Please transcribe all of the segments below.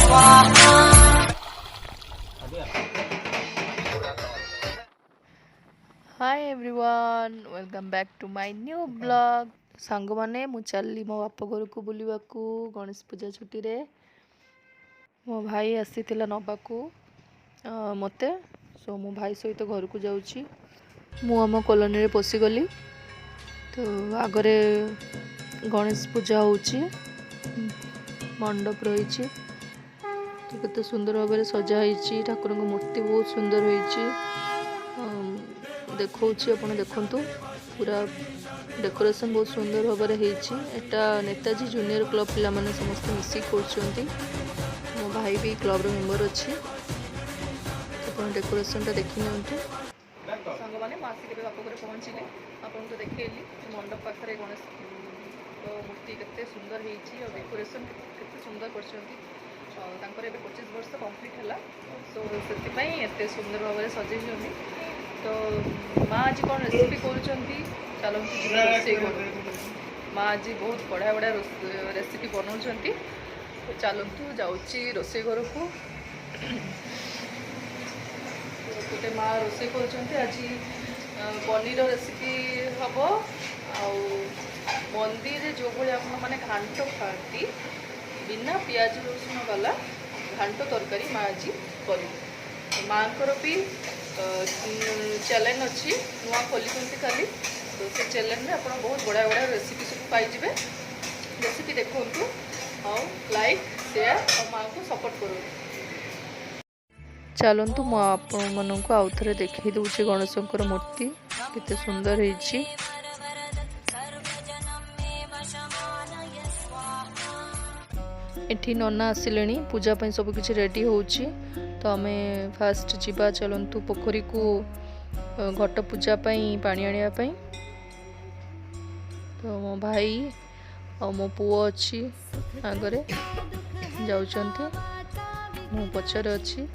स्वाहा। Hi everyone, welcome back to my new blog. सांग माने मु चली मो बाप घर को बुलवाकू गणेश पूजा छुट्टी रे। मो भाई आसीथिला नबाकू मते, सो मो भाई सहित घर को जाऊँगी। मु आम कॉलोनी रे पशिगली तो आगरे गणेश पूजा होची, मंडप रही तो केते सुंदर भाव में सजा होती। ठाकुर मूर्ति बहुत सुंदर होती देखा अपन देखु पूरा डेकोरेशन बहुत सुंदर भाव में होता। नेताजी जूनियर क्लब पिला माने समस्त मिसिक कर। मो भाई भी क्लब रो मेंबर अच्छी। अपन डेकोरेशन टा देखि नियंतु सांग माने मासी के बाप घर पहुँचले। आपन तो देखैली मंडप पाखरे गणेश मूर्ति केते सुंदर होती और डेकोरेशन केते सुंदर करछंती। 25 वर्ष कंप्लीट है, सो से एत सुंदर भाव में सजे। तो माँ आज कौन रेसिपी कर चलो रोसे कर। माँ आज बहुत बढ़िया बढ़िया रेसिपी बनाऊँ। तो चलतु जाऊँगी रोसे घर को। गोटे माँ रोसे कर आज पनीर रेसिपी हम आ मंदिर जो भाई आपने घांट खाती बिना पियाज रसुण वाला घांट तरकारी माँ आज कर। माँ को भी चैलेंज अच्छी नुआ खोली खाली, तो से चैलेंज में आप बहुत बढ़िया बढ़िया रेसिपी सब पाइबे। रेसिपी देखु और लाइक शेयर और माँ को सपोर्ट करूँ। चलतु मु आपण मानक आउ थे देखी दूसरी गणेशंकर मूर्ति केते सुंदर होती। एठी नना आसिले पूजा ପାଇଁ सब किछि रेडी होउची। तो आम फास्ट जीवा चलतु पोखरी को घट पूजा पाई पानी आनिया पाई। तो मो भाई और मो पुओ अच्छी आगरे जाउचंती, मो पछरे अच्छी।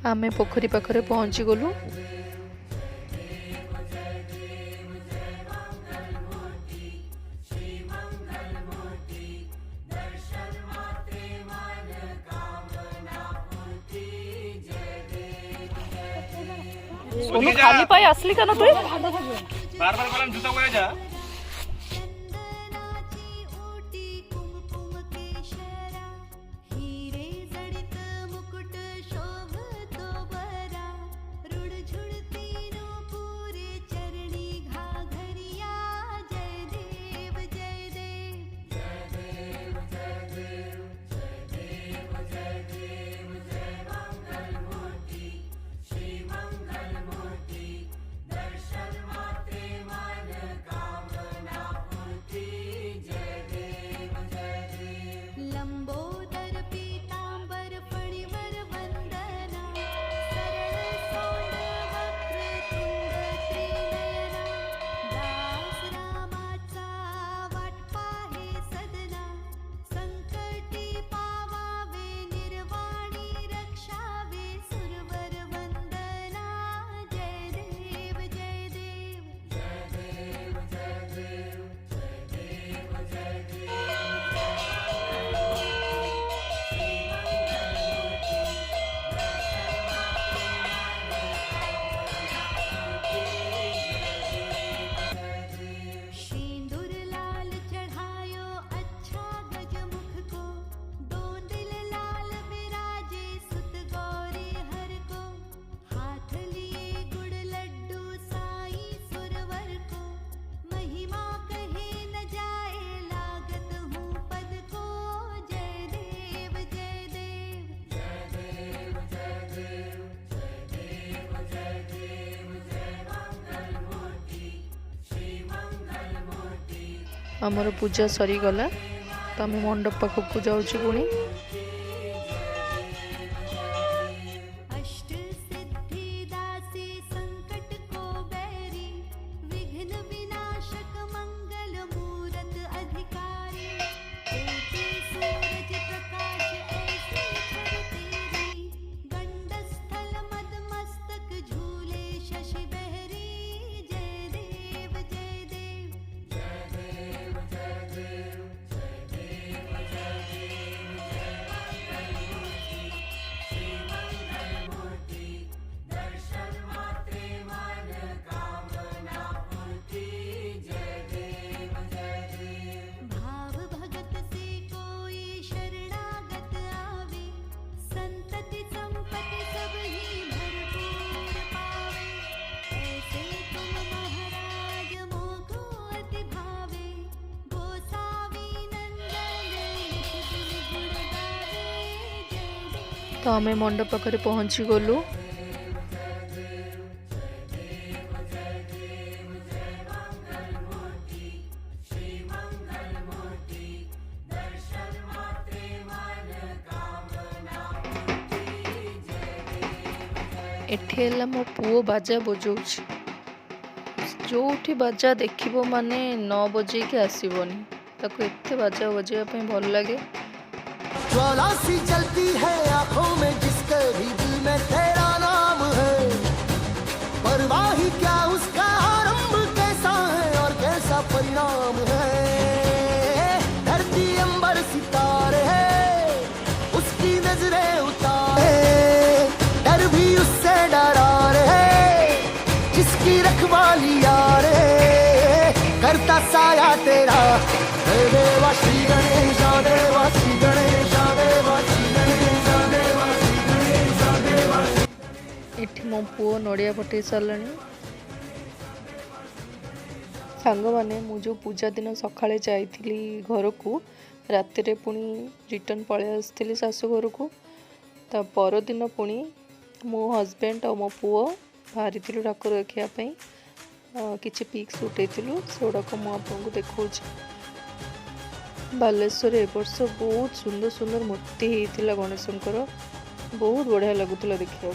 आमे पोखरी पाखरे पहुँची गलु। सोनू खाली पाई असली का ना तू बार बार कलम जूता को जा। आमर पूजा सरीगला तो आम मंडप पाखक जाऊँ पुणी। तो आम मंडप पाखे पहुँची गलु। एठी मो पुओ बाजा बजाउछि। जोठी बाजा देखिबो माने 9 बजे के आसीबोनी, ताको एते बाजा बजाइबा पे भल लागे। ज्वाला सी जलती है आंखों में जिसके भी दिल में तेरा नाम है, परवाह ही क्या उसका आरंभ कैसा है और कैसा परिणाम है। धरती अंबर सितारे है उसकी नजरें उतारे, डर भी उससे डरा रहे जिसकी रखवाली यार करता साया तेरा। देवा श्री गणेश देवा श्री गणेश देवा श्री गणेश देवा श्री गणेश देवा। एठी मो पुओ नड़िया पटे साराणी। सांग माने मु जो पूजा दिन सकाळे जाइथिली घर को, राति रे पुणी रिटर्न पळे आस्थिली सासू घर को। ता पर दिन पुणी मो हस्बैंड और मो पुओ बाहरी ठाकुर रखापी किसी पिक्स उठेलु, से गुड़ाक मुझे देखा। बालेश्वर ए वर्ष बहुत सुंदर सुंदर मूर्ति होता गणेशंकर, बहुत बढ़िया लगुला देखा।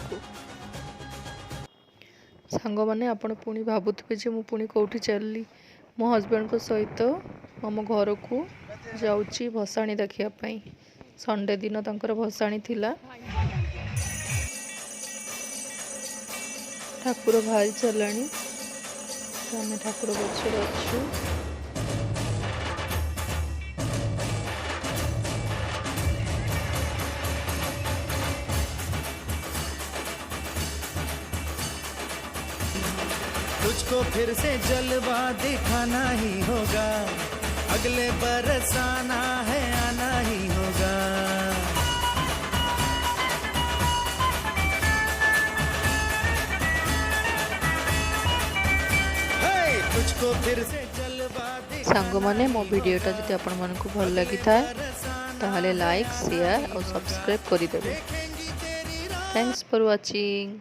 सांग मैंने आपण पुणी भावुवे जे मु पुणी कौटी चलली, मो हस्बैंड को सहित आम घर को जाऊँगी भसाणी देखापी। संडे दिन तांकर भसाणी थिला। ठाकुर बाहरी चलाणी, आम ठाकुर पक्षर अच्छु। तुझको फिर से जलवा दिखाना ही होगा, अगले बरस आना है आना ही होगा। सांग माने मो वीडियोटा जदि आपण मानकु भल लगी थाए ताहले लाइक शेयर और सब्सक्राइब करि देबे। Thanks for watching.